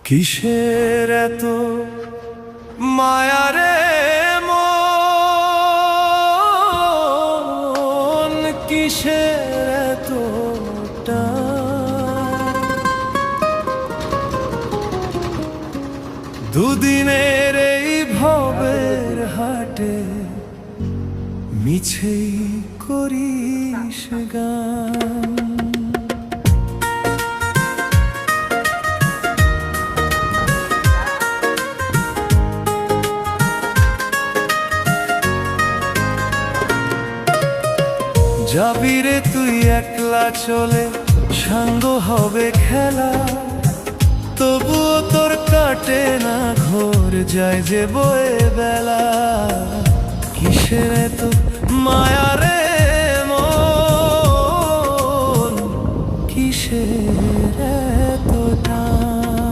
কিসের এত মায়ারে মন, কিসের এত টান? দুদিনের এই ভবের হাটে মিছেই করিস গান। যাবি রে তুই একলা চলে, সাঙ্গ হবে খেলা, তবুও তোর কাটে না ঘোর, যায় যে বয়ে বেলা। কিসের এত মায়া রে